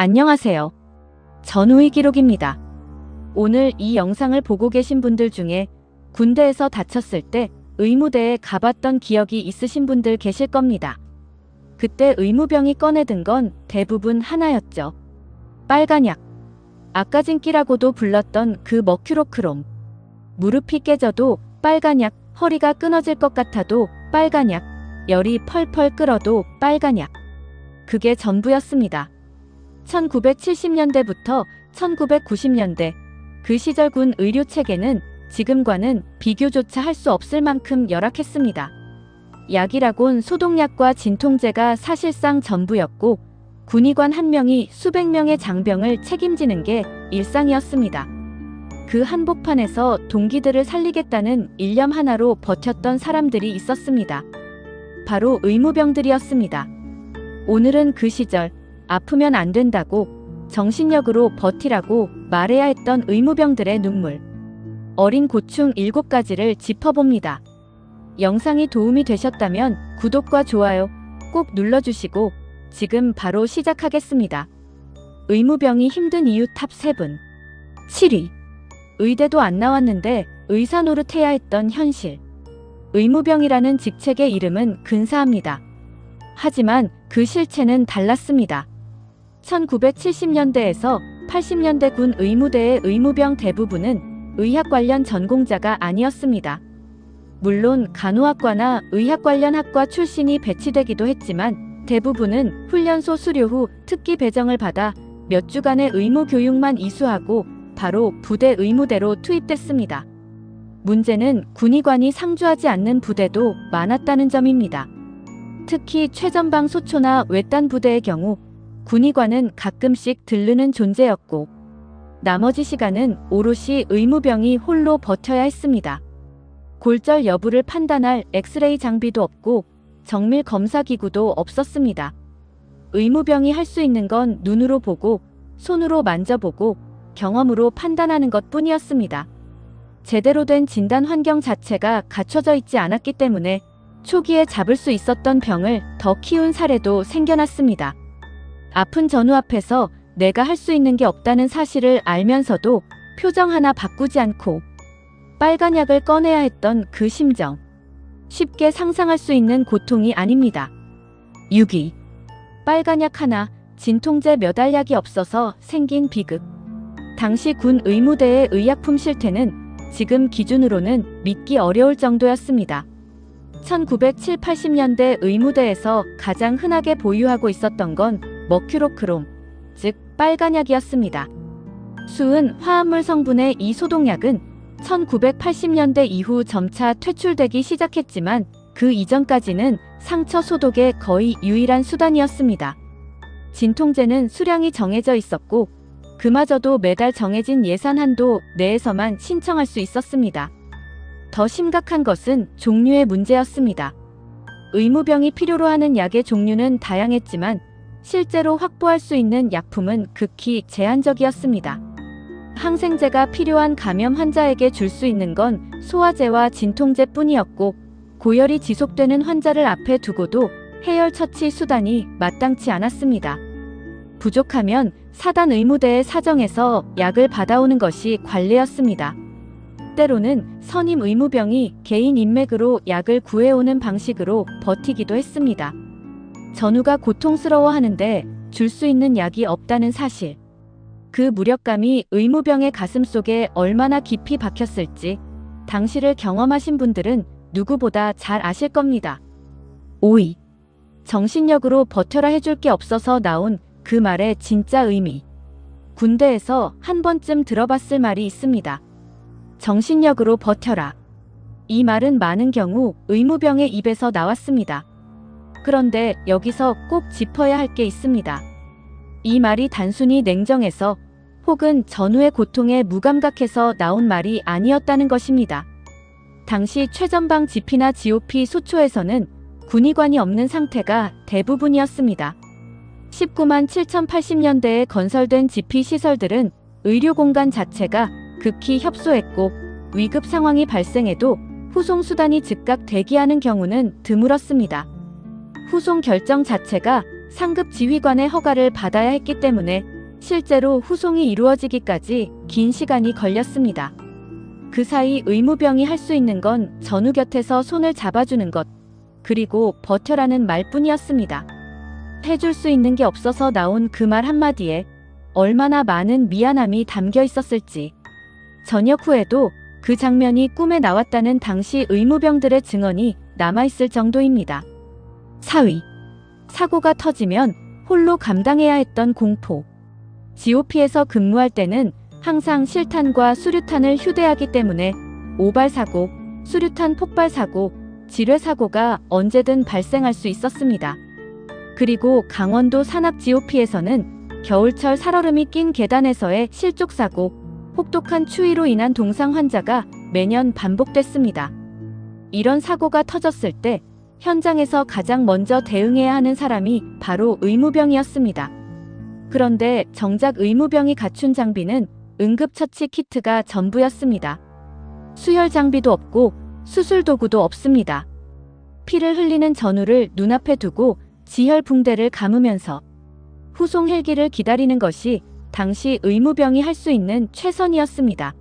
안녕하세요. 전우의 기록입니다. 오늘 이 영상을 보고 계신 분들 중에 군대에서 다쳤을 때 의무대에 가봤던 기억이 있으신 분들 계실 겁니다. 그때 의무병이 꺼내든 건 대부분 하나였죠. 빨간 약. 아까진기라고도 불렀던 그 머큐로크롬. 무릎이 깨져도 빨간 약, 허리가 끊어질 것 같아도 빨간 약, 열이 펄펄 끓어도 빨간 약. 그게 전부였습니다. 1970년대부터 1990년대 그 시절 군 의료 체계는 지금과는 비교조차 할 수 없을 만큼 열악했습니다. 약이라곤 소독약과 진통제가 사실상 전부였고 군의관 한 명이 수백 명의 장병을 책임지는 게 일상이었습니다. 그 한복판에서 동기들을 살리겠다는 일념 하나로 버텼던 사람들이 있었습니다. 바로 의무병들이었습니다. 오늘은 그 시절 아프면 안 된다고 정신력으로 버티라고 말해야 했던 의무병들의 눈물, 어린 고충 7가지를 짚어봅니다. 영상이 도움이 되셨다면 구독과 좋아요 꼭 눌러주시고 지금 바로 시작하겠습니다. 의무병이 힘든 이유 탑 3분. 7위. 의대도 안 나왔는데 의사 노릇해야 했던 현실. 의무병이라는 직책의 이름은 근사합니다. 하지만 그 실체는 달랐습니다. 1970년대에서 80년대 군 의무대의 의무병 대부분은 의학 관련 전공자가 아니었습니다. 물론 간호학과나 의학 관련 학과 출신이 배치되기도 했지만 대부분은 훈련소 수료 후 특기 배정을 받아 몇 주간의 의무 교육만 이수하고 바로 부대 의무대로 투입됐습니다. 문제는 군의관이 상주하지 않는 부대도 많았다는 점입니다. 특히 최전방 소초나 외딴 부대의 경우 군의관은 가끔씩 들르는 존재였고 나머지 시간은 오롯이 의무병이 홀로 버텨야 했습니다. 골절 여부를 판단할 엑스레이 장비도 없고 정밀 검사 기구도 없었습니다. 의무병이 할 수 있는 건 눈으로 보고 손으로 만져보고 경험으로 판단하는 것뿐이었습니다. 제대로 된 진단 환경 자체가 갖춰져 있지 않았기 때문에 초기에 잡을 수 있었던 병을 더 키운 사례도 생겨났습니다. 아픈 전우 앞에서 내가 할 수 있는 게 없다는 사실을 알면서도 표정 하나 바꾸지 않고 빨간 약을 꺼내야 했던 그 심정. 쉽게 상상할 수 있는 고통이 아닙니다. 6위. 빨간 약 하나, 진통제 몇 알 약이 없어서 생긴 비극. 당시 군 의무대의 의약품 실태는 지금 기준으로는 믿기 어려울 정도였습니다. 1970, 80년대 의무대에서 가장 흔하게 보유하고 있었던 건 머큐로크롬, 즉 빨간약이었습니다. 수은 화합물 성분의 이 소독약은 1980년대 이후 점차 퇴출되기 시작했지만 그 이전까지는 상처 소독의 거의 유일한 수단이었습니다. 진통제는 수량이 정해져 있었고 그마저도 매달 정해진 예산 한도 내에서만 신청할 수 있었습니다. 더 심각한 것은 종류의 문제였습니다. 의무병이 필요로 하는 약의 종류는 다양했지만 실제로 확보할 수 있는 약품은 극히 제한적이었습니다. 항생제가 필요한 감염 환자에게 줄 수 있는 건 소화제와 진통제뿐이었고 고열이 지속되는 환자를 앞에 두고도 해열 처치 수단이 마땅치 않았습니다. 부족하면 사단 의무대의 사정에서 약을 받아오는 것이 관례였습니다. 때로는 선임 의무병이 개인 인맥으로 약을 구해오는 방식으로 버티기도 했습니다. 전우가 고통스러워하는데 줄 수 있는 약이 없다는 사실. 그 무력감이 의무병의 가슴속에 얼마나 깊이 박혔을지 당시를 경험하신 분들은 누구보다 잘 아실 겁니다. 5위. 정신력으로 버텨라 해줄 게 없어서 나온 그 말의 진짜 의미. 군대에서 한 번쯤 들어봤을 말이 있습니다. 정신력으로 버텨라. 이 말은 많은 경우 의무병의 입에서 나왔습니다. 그런데 여기서 꼭 짚어야 할 게 있습니다. 이 말이 단순히 냉정해서 혹은 전우의 고통에 무감각해서 나온 말이 아니었다는 것입니다. 당시 최전방 GP나 GOP 소초에서는 군의관이 없는 상태가 대부분이었습니다. 19만 7,080년대에 건설된 GP 시설들은 의료공간 자체가 극히 협소했고 위급 상황이 발생해도 후송 수단이 즉각 대기하는 경우는 드물었습니다. 후송 결정 자체가 상급 지휘관의 허가를 받아야 했기 때문에 실제로 후송이 이루어지기까지 긴 시간이 걸렸습니다. 그 사이 의무병이 할 수 있는 건 전우 곁에서 손을 잡아주는 것, 그리고 버텨라는 말뿐이었습니다. 해줄 수 있는 게 없어서 나온 그 말 한마디에 얼마나 많은 미안함이 담겨 있었을지. 전역 후에도 그 장면이 꿈에 나왔다는 당시 의무병들의 증언이 남아있을 정도입니다. 4위. 사고가 터지면 홀로 감당해야 했던 공포. GOP에서 근무할 때는 항상 실탄과 수류탄을 휴대하기 때문에 오발사고, 수류탄 폭발사고, 지뢰사고가 언제든 발생할 수 있었습니다. 그리고 강원도 산악 GOP에서는 겨울철 살얼음이 낀 계단에서의 실족사고, 혹독한 추위로 인한 동상 환자가 매년 반복됐습니다. 이런 사고가 터졌을 때 현장에서 가장 먼저 대응해야 하는 사람이 바로 의무병이었습니다. 그런데 정작 의무병이 갖춘 장비는 응급처치 키트가 전부였습니다. 수혈 장비도 없고 수술 도구도 없습니다. 피를 흘리는 전우를 눈앞에 두고 지혈 붕대를 감으면서 후송 헬기를 기다리는 것이 당시 의무병이 할 수 있는 최선이었습니다.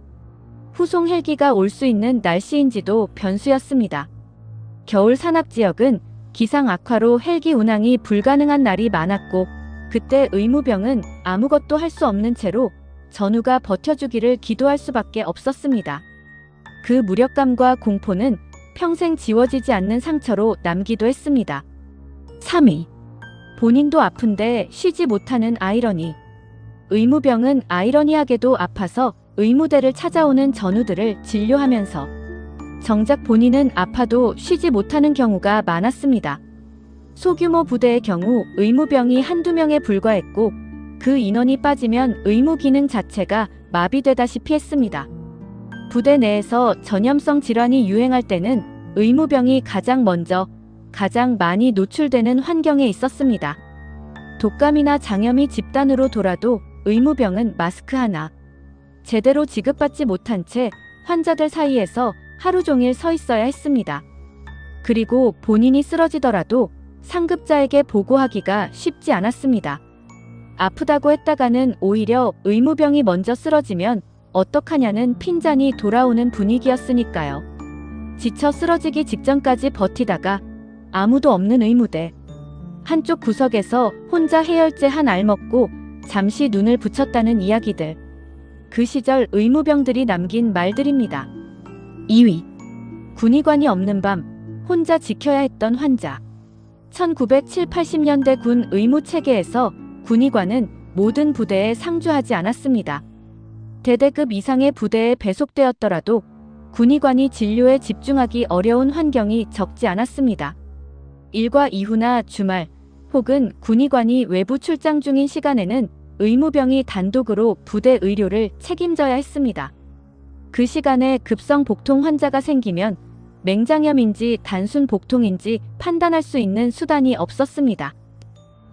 후송 헬기가 올 수 있는 날씨인지도 변수였습니다. 겨울 산악 지역은 기상 악화로 헬기 운항이 불가능한 날이 많았고, 그때 의무병은 아무것도 할 수 없는 채로 전우가 버텨주기를 기도할 수밖에 없었습니다. 그 무력감과 공포는 평생 지워지지 않는 상처로 남기도 했습니다. 3위. 본인도 아픈데 쉬지 못하는 아이러니. 의무병은 아이러니하게도 아파서 의무대를 찾아오는 전우들을 진료하면서 정작 본인은 아파도 쉬지 못하는 경우가 많았습니다. 소규모 부대의 경우 의무병이 한두 명에 불과했고, 그 인원이 빠지면 의무 기능 자체가 마비되다시피 했습니다. 부대 내에서 전염성 질환이 유행할 때는 의무병이 가장 먼저, 가장 많이 노출되는 환경에 있었습니다. 독감이나 장염이 집단으로 돌아도 의무병은 마스크 하나 제대로 지급받지 못한 채 환자들 사이에서 하루 종일 서 있어야 했습니다. 그리고 본인이 쓰러지더라도 상급자에게 보고하기가 쉽지 않았습니다. 아프다고 했다가는 오히려 의무병이 먼저 쓰러지면 어떡하냐는 핀잔이 돌아오는 분위기였으니까요. 지쳐 쓰러지기 직전까지 버티다가 아무도 없는 의무대. 한쪽 구석에서 혼자 해열제 한 알 먹고 잠시 눈을 붙였다는 이야기들. 그 시절 의무병들이 남긴 말들입니다. 2위. 군의관이 없는 밤 혼자 지켜야 했던 환자. 1970, 80년대 군 의무 체계에서 군의관은 모든 부대에 상주하지 않았습니다. 대대급 이상의 부대에 배속되었더라도 군의관이 진료에 집중하기 어려운 환경이 적지 않았습니다. 일과 이후나 주말 혹은 군의관이 외부 출장 중인 시간에는 의무병이 단독으로 부대 의료를 책임져야 했습니다. 그 시간에 급성 복통 환자가 생기면 맹장염인지 단순 복통인지 판단할 수 있는 수단이 없었습니다.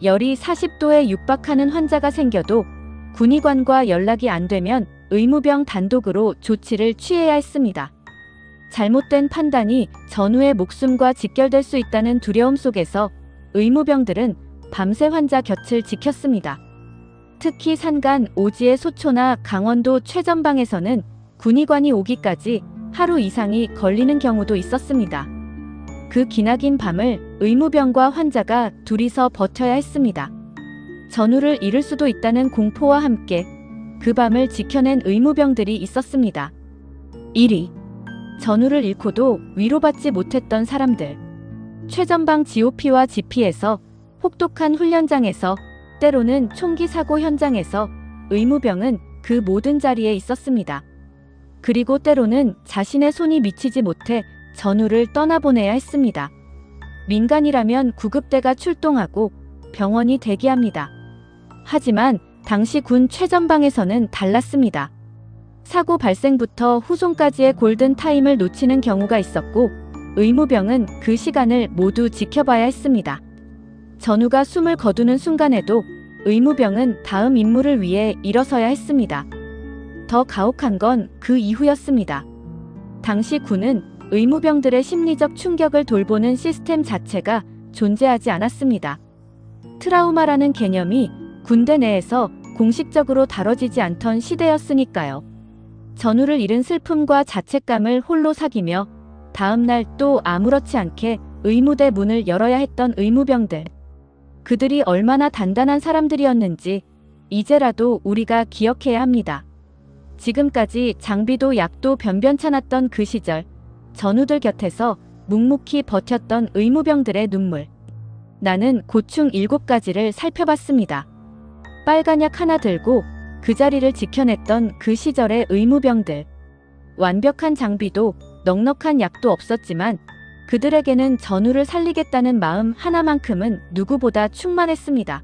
열이 40도에 육박하는 환자가 생겨도 군의관과 연락이 안 되면 의무병 단독으로 조치를 취해야 했습니다. 잘못된 판단이 전우의 목숨과 직결될 수 있다는 두려움 속에서 의무병들은 밤새 환자 곁을 지켰습니다. 특히 산간 오지의 소초나 강원도 최전방에서는 군의관이 오기까지 하루 이상이 걸리는 경우도 있었습니다. 그 기나긴 밤을 의무병과 환자가 둘이서 버텨야 했습니다. 전우를 잃을 수도 있다는 공포와 함께 그 밤을 지켜낸 의무병들이 있었습니다. 1위. 전우를 잃고도 위로받지 못했던 사람들. 최전방 GOP와 GP에서, 혹독한 훈련장에서, 때로는 총기 사고 현장에서 의무병은 그 모든 자리에 있었습니다. 그리고 때로는 자신의 손이 미치지 못해 전우를 떠나보내야 했습니다. 민간이라면 구급대가 출동하고 병원이 대기합니다. 하지만 당시 군 최전방에서는 달랐습니다. 사고 발생부터 후송까지의 골든타임을 놓치는 경우가 있었고, 의무병은 그 시간을 모두 지켜봐야 했습니다. 전우가 숨을 거두는 순간에도 의무병은 다음 임무를 위해 일어서야 했습니다. 더 가혹한 건 그 이후였습니다. 당시 군은 의무병들의 심리적 충격을 돌보는 시스템 자체가 존재하지 않았습니다. 트라우마라는 개념이 군대 내에서 공식적으로 다뤄지지 않던 시대였으니까요. 전우를 잃은 슬픔과 자책감을 홀로 사귀며 다음날 또 아무렇지 않게 의무대 문을 열어야 했던 의무병들. 그들이 얼마나 단단한 사람들이었는지 이제라도 우리가 기억해야 합니다. 지금까지 장비도 약도 변변찮았던 그 시절, 전우들 곁에서 묵묵히 버텼던 의무병들의 눈물. 나는 고충 7가지를 살펴봤습니다. 빨간 약 하나 들고 그 자리를 지켜냈던 그 시절의 의무병들. 완벽한 장비도 넉넉한 약도 없었지만 그들에게는 전우를 살리겠다는 마음 하나만큼은 누구보다 충만했습니다.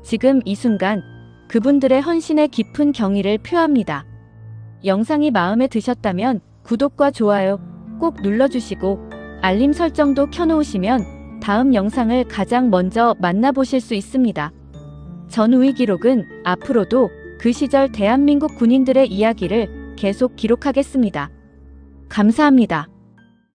지금 이 순간 그분들의 헌신에 깊은 경의를 표합니다. 영상이 마음에 드셨다면 구독과 좋아요 꼭 눌러주시고 알림 설정도 켜놓으시면 다음 영상을 가장 먼저 만나보실 수 있습니다. 전우의 기록은 앞으로도 그 시절 대한민국 군인들의 이야기를 계속 기록하겠습니다. 감사합니다.